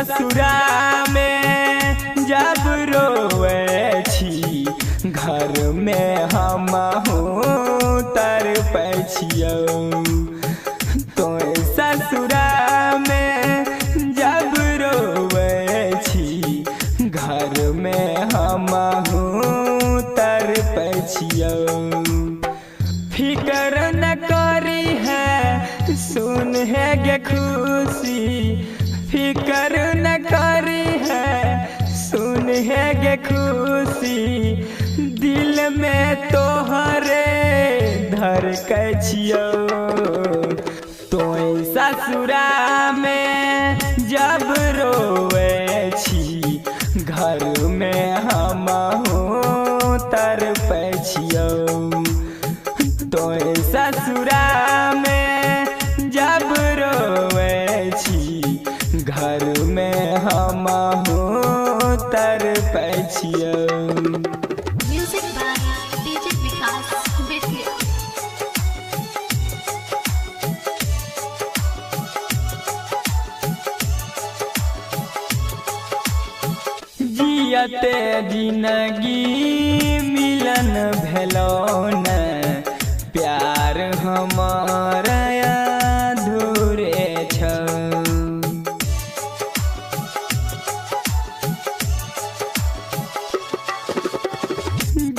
ससुरा में जब रोवे छी घर में हम तरपै छियौ। तो ससुरा में जब रोवे छी घर में हम तरपै छियौ। फिकर न करी है सुन है गे खुशी, फिकर न करी है सुन है गे खुशी, दिल में तोहरे धड़कै छियौ। तोय ससुरा में जब रोवे छी घर में हम तरपै छियौ। तोय ससुरा में जब रोवे छी घर में हम तरपै छियौ। Music by DJ Vikas Bettiah. जियते जिंदगी मिलन भेलौ न, प्यार हमार अधूरे छौ।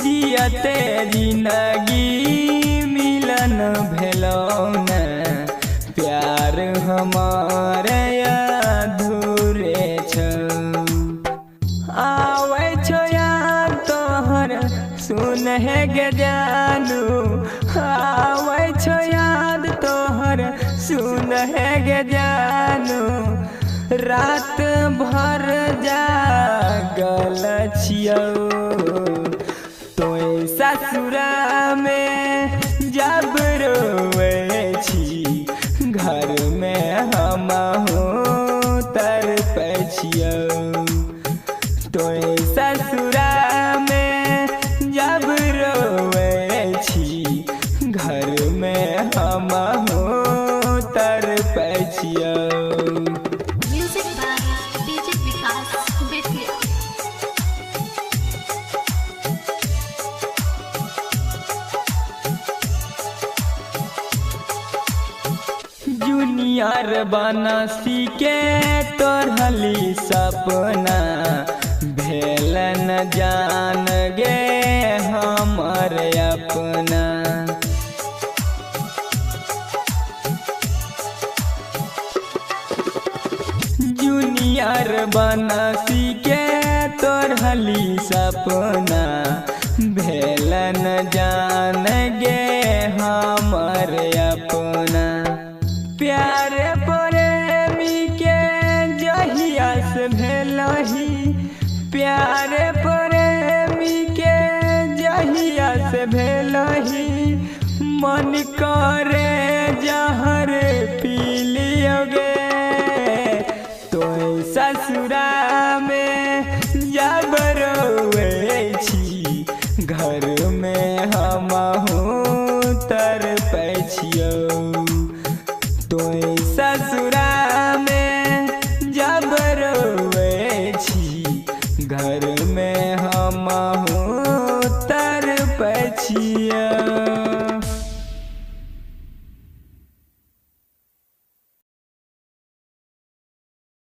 जियते जिंदगी मिलन भेलौ न, प्यार हमार अधूरे छौ। आवे छो यार तोहर सुन है गे जानू, आवे छो याद तोहर सुन है गे जानू, रात भर जागल छियौ। तोय ससुरा में जब रोवे छी घर में हम तरपै छियौ। तोय ससुरा में जब रोवे छी घर में हम तरपै छियौ। Music by DJ Vikas Bettiah. Junior Bansi के तोरहली सपना, भेल न जान गे हमर अपना। जूनियर बनसी के तोरहली सपना, भेल न जान गे हमर अपना। प्यार प्रेमी के जहिया से भेलही, प्यार प्रेमी के जहिया से भेलही, मन करे जहर पी लियोगे। तोय ससुरा में जब रोवे छी घर में हम तरपै छियौ। तोय ससुरा